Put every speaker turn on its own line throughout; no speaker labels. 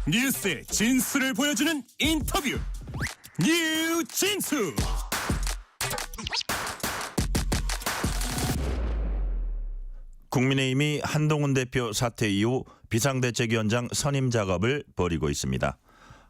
뉴스의 진수를 보여주는 인터뷰 뉴진수.
국민의힘이 한동훈 대표 사퇴 이후 비상대책위원장 선임 작업을 벌이고 있습니다.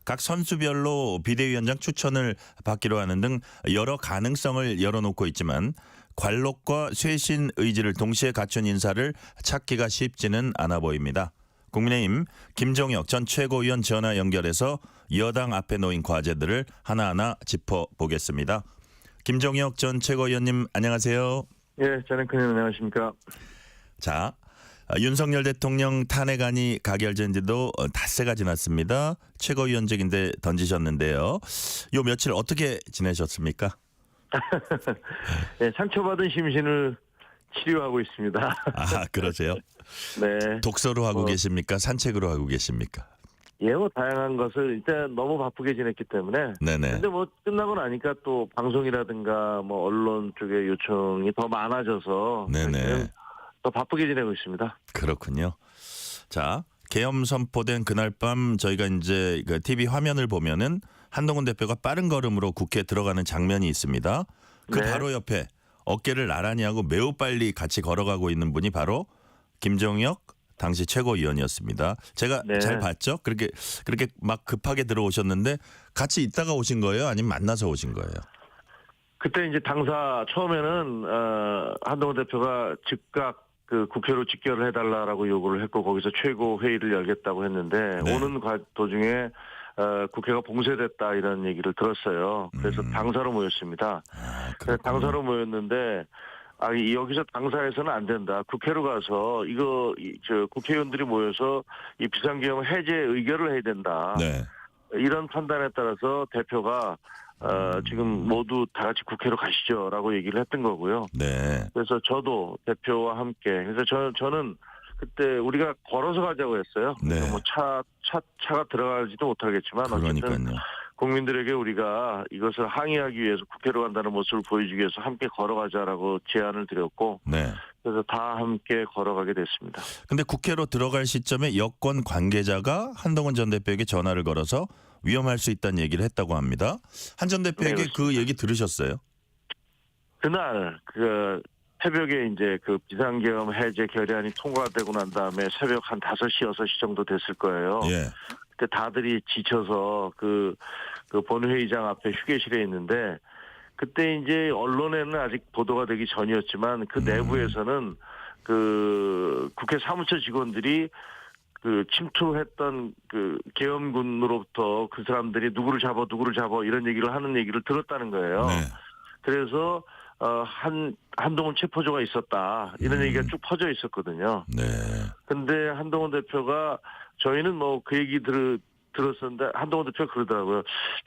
각 선수별로 비대위원장 추천을 받기로 하는 등 여러 가능성을 열어놓고 있지만 관록과 쇄신 의지를 동시에 갖춘 인사를 찾기가 쉽지는 않아 보입니다. 국민의힘 김종혁 전 최고위원 전화 연결해서 여당 앞에 놓인 과제들을 하나하나 짚어보겠습니다. 김종혁 전 최고위원님 안녕하세요.
예, 저는 그냥 안녕하십니까.
자, 윤석열 대통령 탄핵안이 가결된 지도 닷새가 지났습니다. 최고위원직인데 던지셨는데요. 요 며칠 어떻게 지내셨습니까?
네, 상처받은 심신을 치료하고 있습니다.
아, 그러세요?
네.
독서로 하고 계십니까? 산책으로 하고 계십니까?
예, 뭐 다양한 것을 일단 너무 바쁘게 지냈기 때문에.
네네.
근데 뭐 끝나고 나니까 또 방송이라든가 뭐 언론 쪽의 요청이 더 많아져서.
네네.
더 바쁘게 지내고 있습니다.
그렇군요. 자, 계엄 선포된 그날 밤 저희가 이제 그 TV 화면을 보면은 한동훈 대표가 빠른 걸음으로 국회에 들어가는 장면이 있습니다. 그
네.
바로 옆에 어깨를 나란히 하고 매우 빨리 같이 걸어가고 있는 분이 바로 김종혁 당시 최고위원이었습니다. 제가
네.
잘 봤죠? 그렇게 막 급하게 들어오셨는데 같이 있다가 오신 거예요? 아니면 만나서 오신 거예요?
그때 이제 당사 처음에는 한동훈 대표가 즉각 그 국회로 직결을 해달라라고 요구를 했고 거기서 최고 회의를 열겠다고 했는데
네.
오는 도중에 국회가 봉쇄됐다 이런 얘기를 들었어요. 그래서 당사로 모였습니다. 그래서 당사로 모였는데 여기서 당사에서는 안 된다. 국회로 가서 국회의원들이 모여서 이 비상계엄 해제 의결을 해야 된다.
네.
이런 판단에 따라서 대표가 지금 모두 다 같이 국회로 가시죠라고 얘기를 했던 거고요.
네.
그래서 저도 대표와 함께 그래서 저는 그때 우리가 걸어서 가자고 했어요.
네.
뭐 차가 들어가지도 못하겠지만 어쨌든
그러니까요.
국민들에게 우리가 이것을 항의하기 위해서 국회로 간다는 모습을 보여주기 위해서 함께 걸어가자라고 제안을 드렸고
네.
그래서 다 함께 걸어가게 됐습니다.
근데 국회로 들어갈 시점에 여권 관계자가 한동훈 전 대표에게 전화를 걸어서 위험할 수 있다는 얘기를 했다고 합니다. 한 전 대표에게
네,
그 얘기 들으셨어요?
그날 새벽에 이제 그 비상계엄 해제 결의안이 통과되고 난 다음에 새벽 한 5시, 6시 정도 됐을 거예요.
예.
그때 다들이 지쳐서 그 본회의장 앞에 휴게실에 있는데 그때 이제 언론에는 아직 보도가 되기 전이었지만 그 내부에서는 그 국회 사무처 직원들이 그 침투했던 그 계엄군으로부터 그 사람들이 누구를 잡아 이런 얘기를 하는 얘기를 들었다는 거예요.
네.
그래서 한동훈 체포조가 있었다 이런 얘기가 쭉 퍼져 있었거든요.
네.
근데 한동훈 대표가 저희는 뭐 그 얘기 들었었는데 한동훈 대표가 그러더라고요.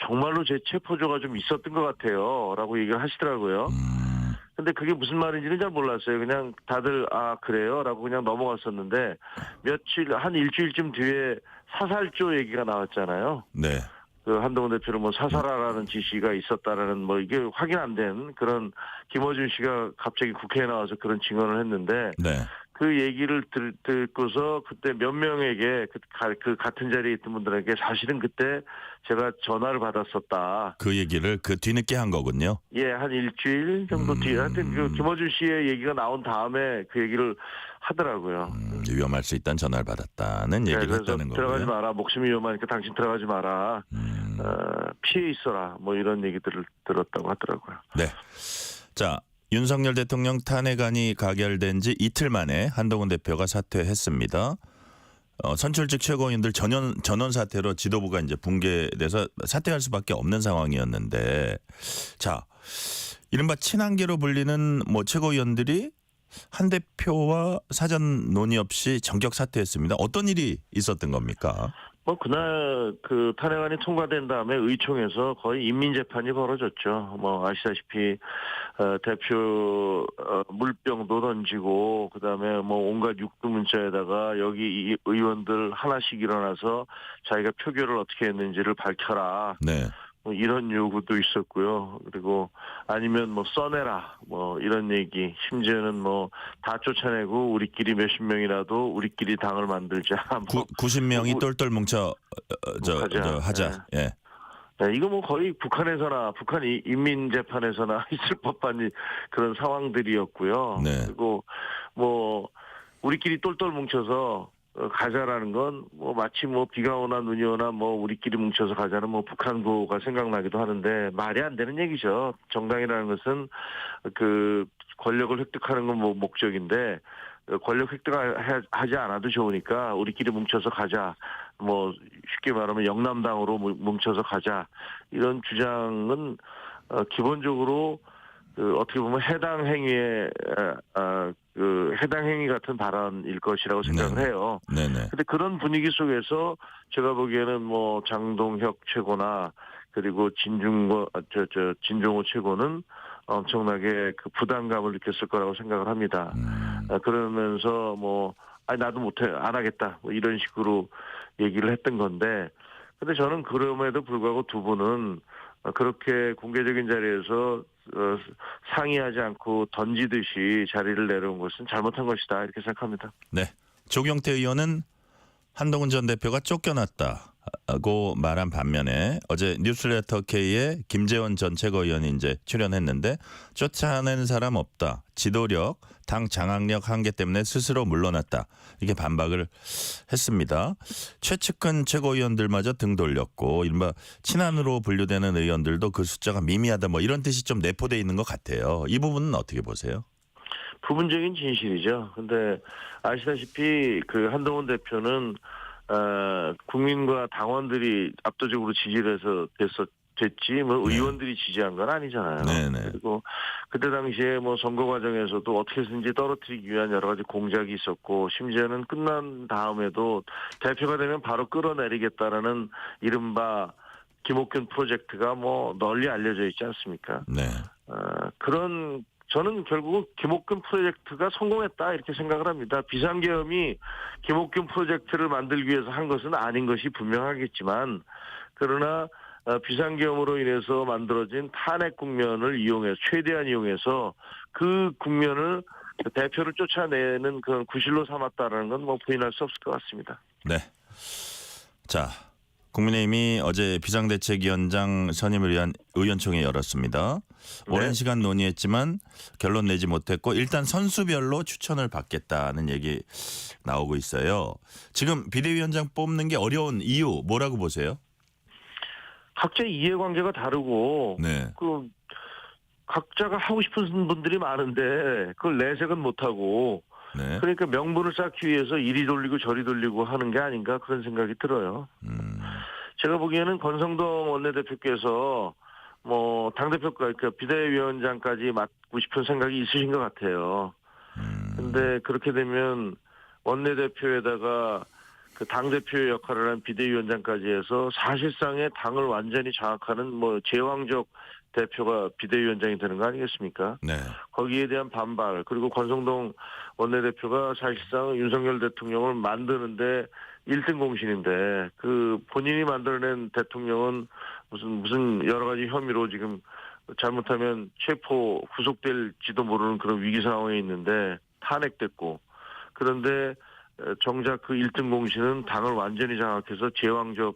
정말로 제 체포조가 좀 있었던 것 같아요. 라고 얘기를 하시더라고요. 근데 그게 무슨 말인지는 잘 몰랐어요. 그냥 다들 그래요? 라고 그냥 넘어갔었는데 한 일주일쯤 뒤에 사살조 얘기가 나왔잖아요.
네.
그 한동훈 대표를 뭐 사살하라는 지시가 있었다라는 뭐 이게 확인 안 된 그런 김어준 씨가 갑자기 국회에 나와서 그런 증언을 했는데
네.
그 얘기를 듣고서 그때 몇 명에게 그 같은 자리에 있던 분들에게 사실은 그때 제가 전화를 받았었다.
그 얘기를 그 뒤늦게 한 거군요.
예, 한 일주일 정도 뒤에 하여튼 그 김어준 씨의 얘기가 나온 다음에 그 얘기를 하더라고요.
위험할 수 있다는 전화를 받았다는 얘기를
그래서
했다는 거고요.
들어가지 마라. 목숨이 위험하니까 당신 들어가지 마라. 피해 있어라. 뭐 이런 얘기들을 들었다고 하더라고요.
네. 자, 윤석열 대통령 탄핵안이 가결된 지 이틀 만에 한동훈 대표가 사퇴했습니다. 선출직 최고위원들 전원 사퇴로 지도부가 이제 붕괴돼서 사퇴할 수밖에 없는 상황이었는데, 자, 이른바 친한계로 불리는 뭐 최고위원들이 한 대표와 사전 논의 없이 전격 사퇴했습니다. 어떤 일이 있었던 겁니까?
뭐 그날 그 탄핵안이 통과된 다음에 의총에서 거의 인민재판이 벌어졌죠. 뭐 아시다시피 대표 물병도 던지고 그다음에 뭐 온갖 육두 문자에다가 여기 이 의원들 하나씩 일어나서 자기가 표결을 어떻게 했는지를 밝혀라.
네.
뭐 이런 요구도 있었고요. 그리고 아니면 뭐 써내라 뭐 이런 얘기, 심지어는 뭐 다 쫓아내고 우리끼리 몇십 명이라도 우리끼리 당을 만들자. 뭐
90명이 똘똘 뭉쳐 하자. 예.
네, 이거 뭐 거의 북한에서나 북한 인민재판에서나 있을 법한 그런 상황들이었고요.
네.
그리고 뭐 우리끼리 똘똘 뭉쳐서 가자라는 건 뭐 마치 뭐 비가 오나 눈이 오나 뭐 우리끼리 뭉쳐서 가자는 뭐 북한구가 생각나기도 하는데 말이 안 되는 얘기죠. 정당이라는 것은 그 권력을 획득하는 건 뭐 목적인데 권력 획득하지 않아도 좋으니까 우리끼리 뭉쳐서 가자. 뭐 쉽게 말하면 영남당으로 뭉쳐서 가자. 이런 주장은 기본적으로 어떻게 보면 해당 행위에 해당 행위 같은 발언일 것이라고 생각을 해요.
네네.
근데 그런 분위기 속에서 제가 보기에는 뭐 장동혁 최고나 그리고 진종호 최고는 엄청나게 그 부담감을 느꼈을 거라고 생각을 합니다. 그러면서 뭐 아니 나도 못해 안 하겠다 뭐 이런 식으로 얘기를 했던 건데, 근데 저는 그럼에도 불구하고 두 분은 그렇게 공개적인 자리에서 상의하지 않고 던지듯이 자리를 내려온 것은 잘못한 것이다 이렇게 생각합니다.
네. 조경태 의원은 한동훈 전 대표가 쫓겨났다고 말한 반면에 어제 뉴스레터 K에 김재원 전 최고위원이 이제 출연했는데 쫓아내는 사람 없다. 지도력, 당 장악력 한계 때문에 스스로 물러났다. 이게 반박을 했습니다. 최측근 최고위원들마저 등 돌렸고 이른바 친한으로 분류되는 의원들도 그 숫자가 미미하다 뭐 이런 뜻이 좀 내포되어 있는 것 같아요. 이 부분은 어떻게 보세요?
부분적인 진실이죠. 근데 아시다시피 그 한동훈 대표는 국민과 당원들이 압도적으로 지지를 해서 됐지 뭐 의원들이 지지한 건 아니잖아요.
네네.
그리고 그때 당시에 뭐 선거 과정에서도 어떻게 해서든지 떨어뜨리기 위한 여러 가지 공작이 있었고, 심지어는 끝난 다음에도 대표가 되면 바로 끌어내리겠다라는 이른바 김옥균 프로젝트가 뭐 널리 알려져 있지 않습니까?
네.
저는 결국 김옥균 프로젝트가 성공했다 이렇게 생각을 합니다. 비상계엄이 김옥균 프로젝트를 만들기 위해서 한 것은 아닌 것이 분명하겠지만, 그러나 비상계엄으로 인해서 만들어진 탄핵 국면을 최대한 이용해서 그 국면을 대표를 쫓아내는 그런 구실로 삼았다라는 건 뭐 부인할 수 없을 것 같습니다.
네. 자, 국민의힘이 어제 비상대책위원장 선임을 위한 의원총회 열었습니다. 오랜 시간 논의했지만 결론 내지 못했고 일단 선수별로 추천을 받겠다는 얘기 나오고 있어요. 지금 비대위원장 뽑는 게 어려운 이유 뭐라고 보세요?
각자 이해관계가 다르고
네.
그 각자가 하고 싶은 분들이 많은데 그걸 내색은 못하고,
네.
그러니까 명분을 쌓기 위해서 이리 돌리고 저리 돌리고 하는 게 아닌가 그런 생각이 들어요. 제가 보기에는 권성동 원내대표께서 뭐 당대표가 그러니까 비대위원장까지 맡고 싶은 생각이 있으신 것 같아요. 근데 그렇게 되면 원내대표에다가 그 당대표의 역할을 한 비대위원장까지 해서 사실상의 당을 완전히 장악하는 뭐 제왕적 대표가 비대위원장이 되는 거 아니겠습니까?
네.
거기에 대한 반발, 그리고 권성동 원내대표가 사실상 윤석열 대통령을 만드는데 1등 공신인데 그 본인이 만들어낸 대통령은 무슨 여러 가지 혐의로 지금 잘못하면 체포 구속될지도 모르는 그런 위기 상황에 있는데 탄핵됐고, 그런데 정작 그 1등 공신은 당을 완전히 장악해서 제왕적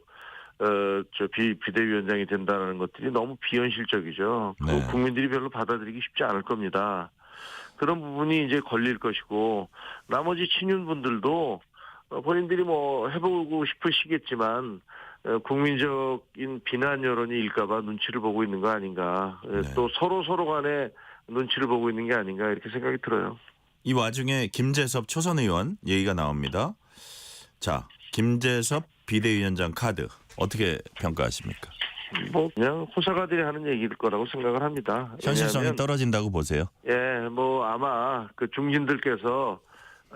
비대위원장이 된다는 것들이 너무 비현실적이죠.
네.
국민들이 별로 받아들이기 쉽지 않을 겁니다. 그런 부분이 이제 걸릴 것이고, 나머지 친윤분들도 본인들이 뭐 해보고 싶으시겠지만 국민적인 비난 여론이 일까봐 눈치를 보고 있는 거 아닌가.
네.
또 서로 간에 눈치를 보고 있는 게 아닌가 이렇게 생각이 들어요.
이 와중에 김재섭 초선 의원 얘기가 나옵니다. 자, 김재섭 비대위원장 카드 어떻게 평가하십니까?
뭐 그냥 호사가들이 하는 얘기일 거라고 생각을 합니다.
현실성이
왜냐하면,
떨어진다고 보세요?
예, 뭐 아마 그 중진들께서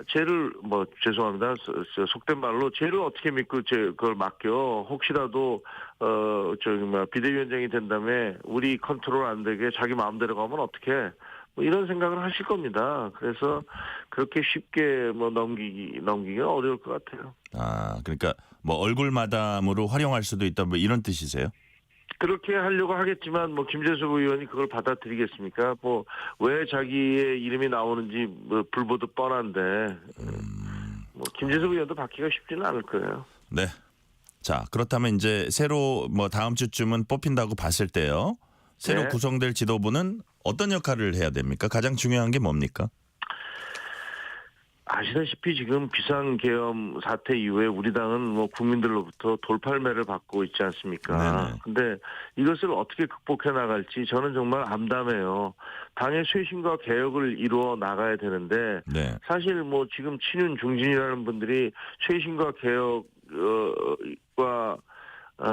쟤를 뭐 죄송합니다. 속된 말로 쟤를 어떻게 믿고 그걸 맡겨. 혹시라도 비대위원장이 된 다음에 우리 컨트롤 안 되게 자기 마음대로 가면 어떡해. 뭐 이런 생각을 하실 겁니다. 그래서 그렇게 쉽게 뭐 넘기기가 어려울 것 같아요.
아, 그러니까 뭐 얼굴 마담으로 활용할 수도 있다 뭐 이런 뜻이세요?
그렇게 하려고 하겠지만 뭐 김재수 의원이 그걸 받아들이겠습니까? 뭐 왜 자기의 이름이 나오는지 뭐 불보듯 뻔한데 뭐 김재수 의원도 받기가 쉽지는 않을 거예요.
네. 자, 그렇다면 이제 새로 뭐 다음 주쯤은 뽑힌다고 봤을 때요. 새로
네.
구성될 지도부는 어떤 역할을 해야 됩니까? 가장 중요한 게 뭡니까?
아시다시피 지금 비상계엄 사태 이후에 우리 당은 뭐 국민들로부터 돌팔매를 받고 있지 않습니까?
네네.
근데 이것을 어떻게 극복해 나갈지 저는 정말 암담해요. 당의 쇄신과 개혁을 이루어 나가야 되는데
네.
사실 뭐 지금 친윤 중진이라는 분들이 쇄신과 개혁과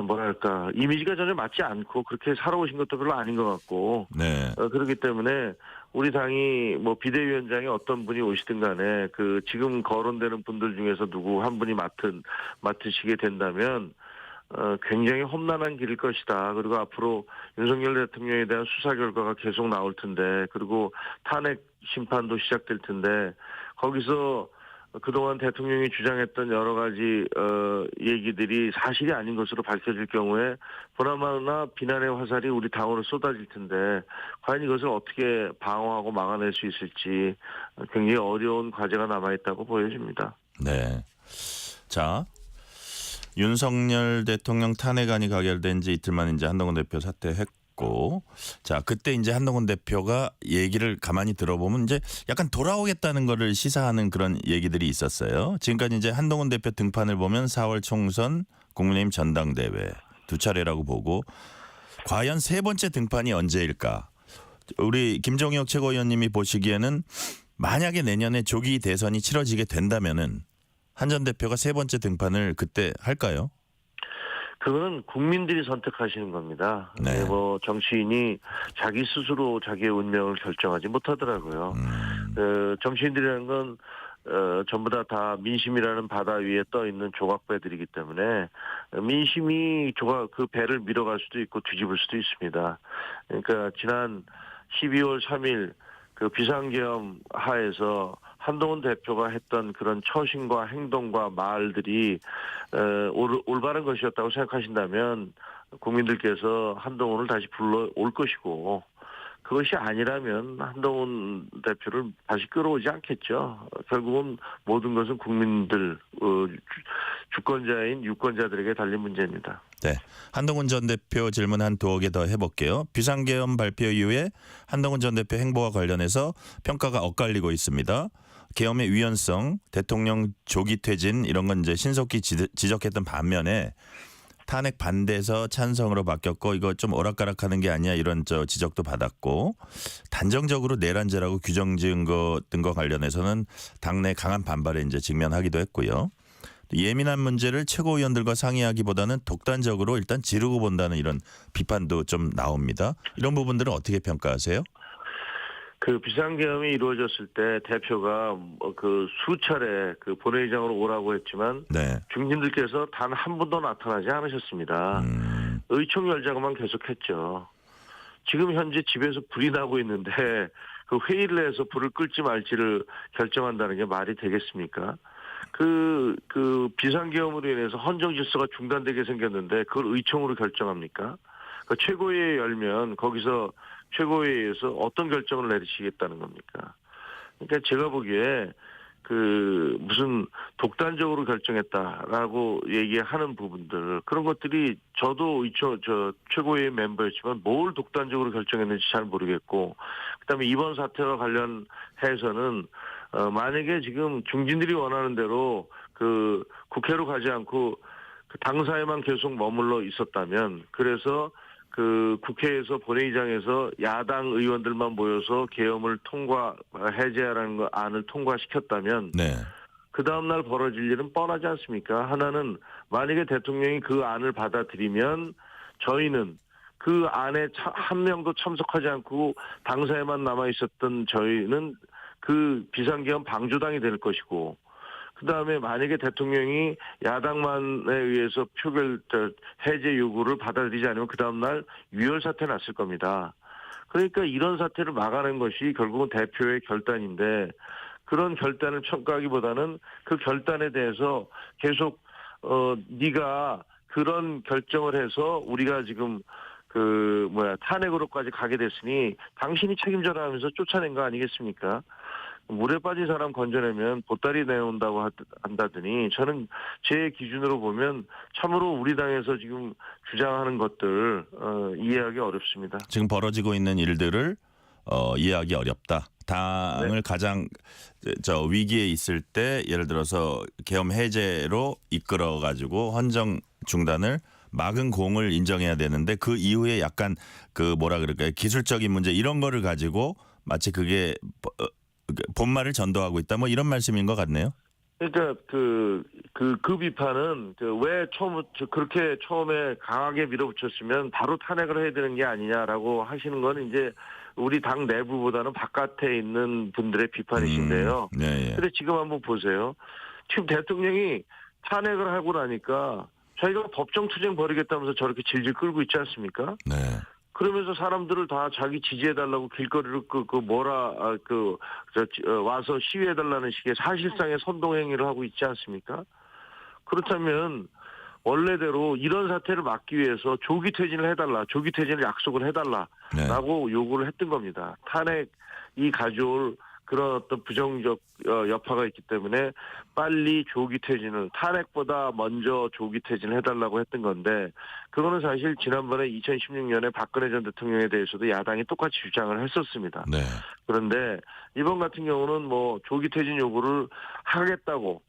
뭐랄까 이미지가 전혀 맞지 않고 그렇게 살아오신 것도 별로 아닌 것 같고
네.
그렇기 때문에 우리 당이 뭐 비대위원장에 어떤 분이 오시든 간에 그 지금 거론되는 분들 중에서 누구 한 분이 맡으시게 된다면 굉장히 험난한 길일 것이다. 그리고 앞으로 윤석열 대통령에 대한 수사 결과가 계속 나올 텐데 그리고 탄핵 심판도 시작될 텐데 거기서 그동안 대통령이 주장했던 여러 가지 얘기들이 사실이 아닌 것으로 밝혀질 경우에 보나마나 비난의 화살이 우리 당으로 쏟아질 텐데 과연 이것을 어떻게 방어하고 막아낼 수 있을지 굉장히 어려운 과제가 남아있다고 보여집니다.
네. 자, 윤석열 대통령 탄핵안이 가결된 지 이틀 만에 이제 한동훈 대표 사퇴했고, 자, 그때 이제 한동훈 대표가 얘기를 가만히 들어보면 이제 약간 돌아오겠다는 거를 시사하는 그런 얘기들이 있었어요. 지금까지 이제 한동훈 대표 등판을 보면 4월 총선, 국민의힘 전당대회 두 차례라고 보고 과연 세 번째 등판이 언제일까? 우리 김종혁 최고위원님이 보시기에는 만약에 내년에 조기 대선이 치러지게 된다면은 한 전 대표가 세 번째 등판을 그때 할까요?
그거는 국민들이 선택하시는 겁니다.
네.
뭐 정치인이 자기 스스로 자기의 운명을 결정하지 못하더라고요. 정치인들이라는 건 전부 다 민심이라는 바다 위에 떠 있는 조각배들이기 때문에 민심이 그 배를 밀어갈 수도 있고 뒤집을 수도 있습니다. 그러니까 지난 12월 3일 그 비상계엄 하에서 한동훈 대표가 했던 그런 처신과 행동과 말들이 올바른 것이었다고 생각하신다면 국민들께서 한동훈을 다시 불러올 것이고 그것이 아니라면 한동훈 대표를 다시 끌어오지 않겠죠. 결국은 모든 것은 국민들, 주권자인 유권자들에게 달린 문제입니다.
네. 한동훈 전 대표 질문 한 두어 개 더 해볼게요. 비상계엄 발표 이후에 한동훈 전 대표 행보와 관련해서 평가가 엇갈리고 있습니다. 계엄의 위헌성, 대통령 조기 퇴진 이런 건 이제 신속히 지적했던 반면에 탄핵 반대에서 찬성으로 바뀌었고 이거 좀 오락가락하는 게 아니야 이런 지적도 받았고 단정적으로 내란죄라고 규정 지은 것 등과 관련해서는 당내 강한 반발에 이제 직면하기도 했고요. 예민한 문제를 최고위원들과 상의하기보다는 독단적으로 일단 지르고 본다는 이런 비판도 좀 나옵니다. 이런 부분들은 어떻게 평가하세요?
그 비상계엄이 이루어졌을 때 대표가 그 수차례 그 본회의장으로 오라고 했지만
네.
중진들께서 단 한 번도 나타나지 않으셨습니다. 의총 열자고만 계속했죠. 지금 현재 집에서 불이 나고 있는데 그 회의를 해서 불을 끌지 말지를 결정한다는 게 말이 되겠습니까? 그 비상계엄으로 인해서 헌정 질서가 중단되게 생겼는데 그걸 의총으로 결정합니까? 그 최고위에 열면 거기서 최고위에서 어떤 결정을 내리시겠다는 겁니까? 그러니까 제가 보기에 그 무슨 독단적으로 결정했다라고 얘기하는 부분들 그런 것들이 저도 최고위의 멤버였지만 뭘 독단적으로 결정했는지 잘 모르겠고 그다음에 이번 사태와 관련해서는 만약에 지금 중진들이 원하는 대로 그 국회로 가지 않고 그 당사에만 계속 머물러 있었다면 그래서 그 국회에서 본회의장에서 야당 의원들만 모여서 계엄을 해제하라는 거 안을 통과시켰다면
네.
그 다음날 벌어질 일은 뻔하지 않습니까? 하나는 만약에 대통령이 그 안을 받아들이면 저희는 그 안에 한 명도 참석하지 않고 당사에만 남아 있었던 저희는 그 비상계엄 방조당이 될 것이고 그다음에 만약에 대통령이 야당만에 의해서 해제 요구를 받아들이지 않으면 그 다음날 유혈 사태 났을 겁니다. 그러니까 이런 사태를 막아낸 것이 결국은 대표의 결단인데 그런 결단을 평가하기보다는 그 결단에 대해서 계속 네가 그런 결정을 해서 우리가 지금 탄핵으로까지 가게 됐으니 당신이 책임져라 하면서 쫓아낸 거 아니겠습니까? 물에 빠진 사람 건져내면 보따리 내온다고 한다더니 저는 제 기준으로 보면 참으로 우리 당에서 지금 주장하는 것들 이해하기 어렵습니다.
지금 벌어지고 있는 일들을 이해하기 어렵다. 당을
네.
가장 위기에 있을 때 예를 들어서 계엄 해제로 이끌어 가지고 헌정 중단을 막은 공을 인정해야 되는데 그 이후에 약간 기술적인 문제 이런 거를 가지고 마치 그게 본말을 전도하고 있다 뭐 이런 말씀인 것 같네요.
그러니까 그 비판은 왜 그렇게 처음에 강하게 밀어붙였으면 바로 탄핵을 해야 되는 게 아니냐라고 하시는 건 이제 우리 당 내부보다는 바깥에 있는 분들의 비판이신데요.
네.
근데 지금 한번 보세요. 지금 대통령이 탄핵을 하고 나니까 저희가 법정 투쟁 벌이겠다면서 저렇게 질질 끌고 있지 않습니까?
네.
그러면서 사람들을 다 자기 지지해달라고 길거리로 와서 시위해달라는 식의 사실상의 선동행위를 하고 있지 않습니까? 그렇다면 원래대로 이런 사태를 막기 위해서 조기 퇴진을 해달라, 조기 퇴진을 약속을 해달라라고
네.
요구를 했던 겁니다. 탄핵이 가져올 그런 어떤 부정적 여파가 있기 때문에 빨리 조기 퇴진을 탄핵보다 먼저 조기 퇴진을 해달라고 했던 건데 그거는 사실 지난번에 2016년에 박근혜 전 대통령에 대해서도 야당이 똑같이 주장을 했었습니다.
네.
그런데 이번 같은 경우는 조기 퇴진 요구를 하겠다고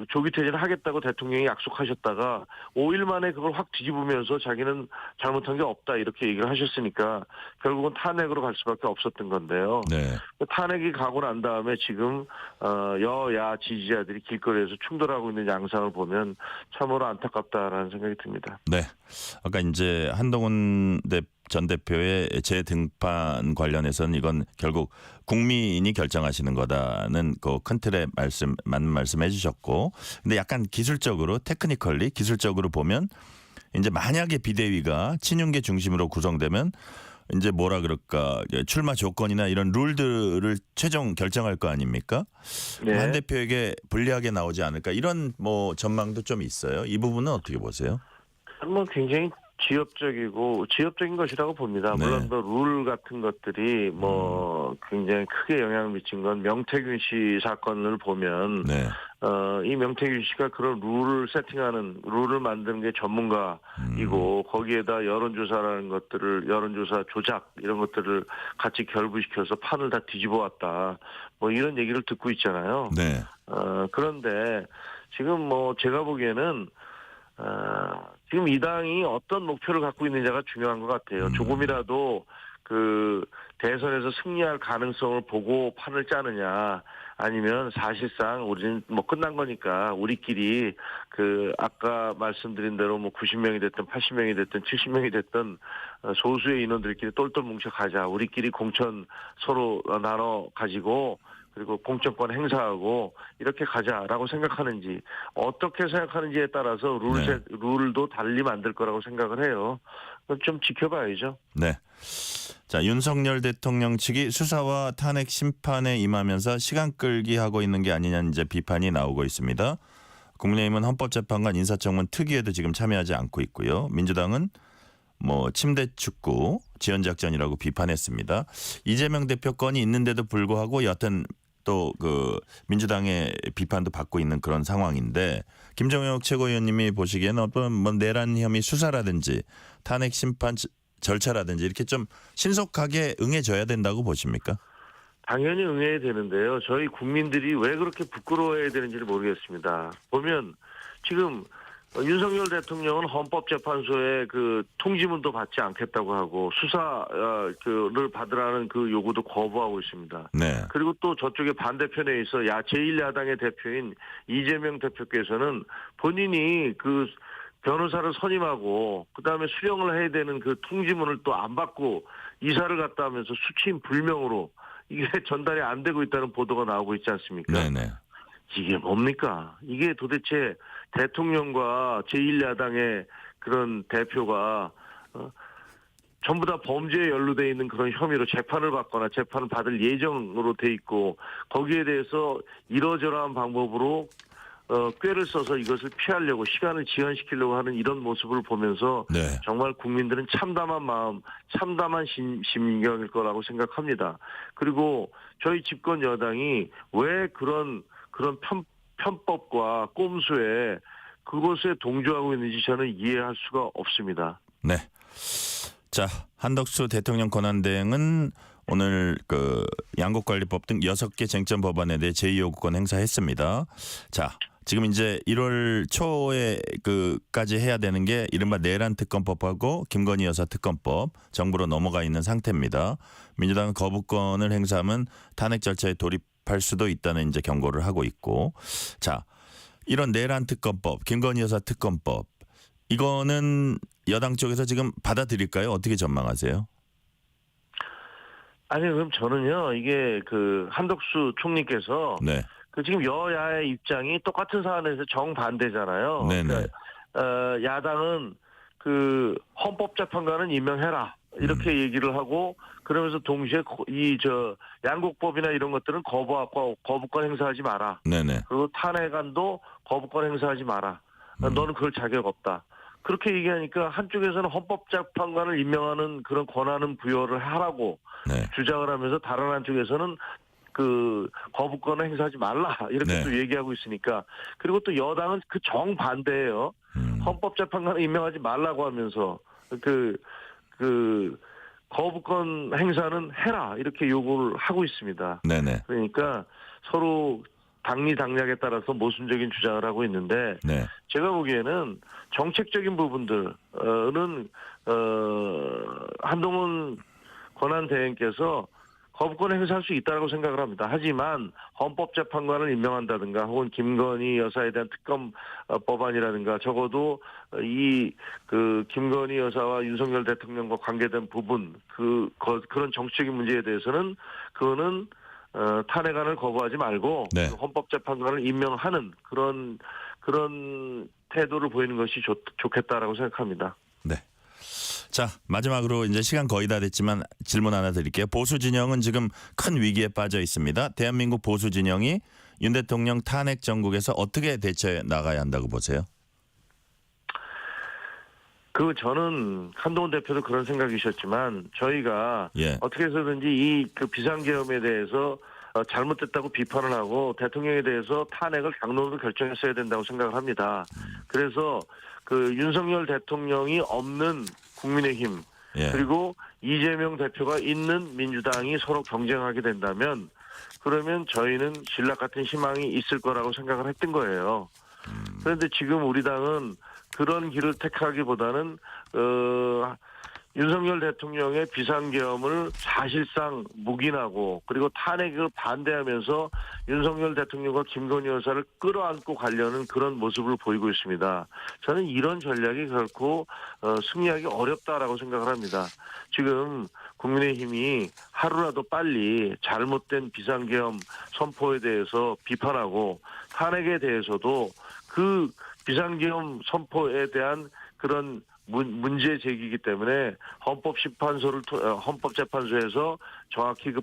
조기 퇴진하겠다고 대통령이 약속하셨다가 5일 만에 그걸 확 뒤집으면서 자기는 잘못한 게 없다 이렇게 얘기를 하셨으니까 결국은 탄핵으로 갈 수밖에 없었던 건데요.
네.
탄핵이 가고 난 다음에 지금 여야 지지자들이 길거리에서 충돌하고 있는 양상을 보면 참으로 안타깝다라는 생각이 듭니다.
네. 아까 이제 한동훈 전 대표의 재등판 관련해서는 이건 결국 국민이 결정하시는 거다는 그 큰 틀의 맞는 말씀해 주셨고 근데 약간 테크니컬리 기술적으로 보면 이제 만약에 비대위가 친윤계 중심으로 구성되면 이제 출마 조건이나 이런 룰들을 최종 결정할 거 아닙니까?
네.
한 대표에게 불리하게 나오지 않을까 이런 전망도 좀 있어요. 이 부분은 어떻게 보세요?
굉장히 지엽적인 것이라고 봅니다.
네.
물론 룰 같은 것들이 굉장히 크게 영향을 미친 건 명태균 씨 사건을 보면
네.
이 명태균 씨가 그런 룰을 만드는 게 전문가이고 거기에다 여론조사 조작 이런 것들을 같이 결부시켜서 판을 다 뒤집어 왔다. 이런 얘기를 듣고 있잖아요.
네.
그런데 지금 제가 보기에는 지금 이 당이 어떤 목표를 갖고 있느냐가 중요한 것 같아요. 조금이라도 대선에서 승리할 가능성을 보고 판을 짜느냐, 아니면 사실상 우리는 끝난 거니까 우리끼리 아까 말씀드린 대로 90명이 됐든 80명이 됐든 70명이 됐든 소수의 인원들끼리 똘똘 뭉쳐 가자. 우리끼리 공천 서로 나눠 가지고 그리고 공천권 행사하고 이렇게 가자라고 생각하는지 어떻게 생각하는지에 따라서 룰도 달리 만들 거라고 생각을 해요. 좀 지켜봐야죠.
네. 자, 윤석열 대통령 측이 수사와 탄핵 심판에 임하면서 시간 끌기 하고 있는 게 아니냐는 이제 비판이 나오고 있습니다. 국민의힘은 헌법재판관 인사청문 특위에도 지금 참여하지 않고 있고요. 민주당은 침대 축구 지연작전이라고 비판했습니다. 이재명 대표 건이 있는데도 불구하고 여튼 또 민주당의 비판도 받고 있는 그런 상황인데 김정혁 최고위원님이 보시기에는 어떤 내란 혐의 수사라든지 탄핵 심판 절차라든지 이렇게 좀 신속하게 응해줘야 된다고 보십니까?
당연히 응해야 되는데요. 저희 국민들이 왜 그렇게 부끄러워해야 되는지를 모르겠습니다. 보면 지금 윤석열 대통령은 헌법재판소에 통지문도 받지 않겠다고 하고 수사를 받으라는 요구도 거부하고 있습니다.
네.
그리고 또 저쪽에 반대편에 있어 제1야당의 대표인 이재명 대표께서는 본인이 변호사를 선임하고 그다음에 수령을 해야 되는 통지문을 또 안 받고 이사를 갔다 하면서 수취인 불명으로 이게 전달이 안 되고 있다는 보도가 나오고 있지 않습니까?
네네.
이게 뭡니까? 이게 도대체 대통령과 제1야당의 그런 대표가 전부 다 범죄에 연루돼 있는 그런 혐의로 재판을 받거나 재판을 받을 예정으로 돼 있고 거기에 대해서 이러저러한 방법으로 꾀를 써서 이것을 피하려고 시간을 지연시키려고 하는 이런 모습을 보면서
네.
정말 국민들은 참담한 마음, 참담한 심경일 거라고 생각합니다. 그리고 저희 집권 여당이 왜 그런 편법과 꼼수에 그것에 동조하고 있는지 저는 이해할 수가 없습니다.
네. 자, 한덕수 대통령 권한대행은 오늘 그 양곡관리법 등 6개 쟁점 법안에 대해 제2요구권 행사했습니다. 자, 지금 이제 1월 초에 그까지 해야 되는 게 이른바 내란 특검법하고 김건희 여사 특검법 정부로 넘어가 있는 상태입니다. 민주당은 거부권을 행사하면 탄핵 절차에 돌입할 수도 있다는 이제 경고를 하고 있고, 자, 이런 내란 특검법, 김건희 여사 특검법 이거는 여당 쪽에서 지금 받아들일까요? 어떻게 전망하세요?
아니 그럼 저는요 이게 그 한덕수 총리께서
네,
지금 여야의 입장이 똑같은 사안에서 정반대잖아요.
네네.
그러니까, 야당은 그 헌법재판관은 임명해라 이렇게 얘기를 하고 그러면서 동시에 양곡법이나 이런 것들은 거부권 행사하지 마라.
네네.
그리고 탄핵안도 거부권 행사하지 마라. 너는 그럴 자격 없다. 그렇게 얘기하니까 한쪽에서는 헌법재판관을 임명하는 그런 권한은 부여를 하라고
네.
주장을 하면서 다른 한쪽에서는 그 거부권을 행사하지 말라 이렇게
네.
또 얘기하고 있으니까 그리고 또 여당은 그 정반대예요. 헌법재판관을 임명하지 말라고 하면서 그 거부권 행사는 해라 이렇게 요구를 하고 있습니다.
네네.
그러니까 서로 당리당략에 따라서 모순적인 주장을 하고 있는데
네.
제가 보기에는 정책적인 부분들은 한동훈 권한대행께서 거부권을 행사할 수 있다고 생각을 합니다. 하지만 헌법재판관을 임명한다든가 혹은 김건희 여사에 대한 특검 법안이라든가 적어도 김건희 여사와 윤석열 대통령과 관계된 부분 그런 정치적인 문제에 대해서는 그거는 탄핵안을 거부하지 말고
네.
헌법재판관을 임명하는 그런 태도를 보이는 것이 좋겠다라고 생각합니다.
네. 자, 마지막으로 이제 시간 거의 다 됐지만 질문 하나 드릴게요. 보수 진영은 지금 큰 위기에 빠져 있습니다. 대한민국 보수 진영이 윤 대통령 탄핵 정국에서 어떻게 대처해 나가야 한다고 보세요?
저는 한동훈 대표도 그런 생각이셨지만 저희가
예.
어떻게 해서든지 비상계엄에 대해서 잘못됐다고 비판을 하고 대통령에 대해서 탄핵을 당론으로 결정했어야 된다고 생각을 합니다. 그래서 윤석열 대통령이 없는 국민의힘
예.
그리고 이재명 대표가 있는 민주당이 서로 경쟁하게 된다면 그러면 저희는 신락 같은 희망이 있을 거라고 생각을 했던 거예요. 그런데 지금 우리 당은 그런 길을 택하기보다는 윤석열 대통령의 비상계엄을 사실상 묵인하고 그리고 탄핵을 반대하면서 윤석열 대통령과 김건희 여사를 끌어안고 가려는 그런 모습을 보이고 있습니다. 저는 이런 전략이 결코 승리하기 어렵다라고 생각을 합니다. 지금 국민의힘이 하루라도 빨리 잘못된 비상계엄 선포에 대해서 비판하고 탄핵에 대해서도 그 비상계엄 선포에 대한 그런 문제 제기이기 때문에 헌법재판소에서 정확히 그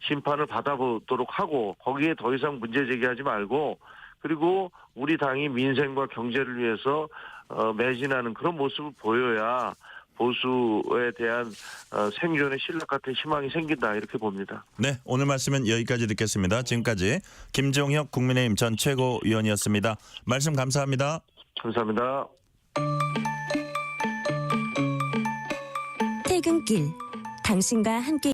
심판을 받아보도록 하고 거기에 더 이상 문제 제기하지 말고 그리고 우리 당이 민생과 경제를 위해서 매진하는 그런 모습을 보여야 보수에 대한 생존의 신락 같은 희망이 생긴다 이렇게 봅니다.
네, 오늘 말씀은 여기까지 듣겠습니다. 지금까지 김종혁 국민의힘 전 최고위원이었습니다. 말씀 감사합니다.
감사합니다.
퇴근길 당신과 함께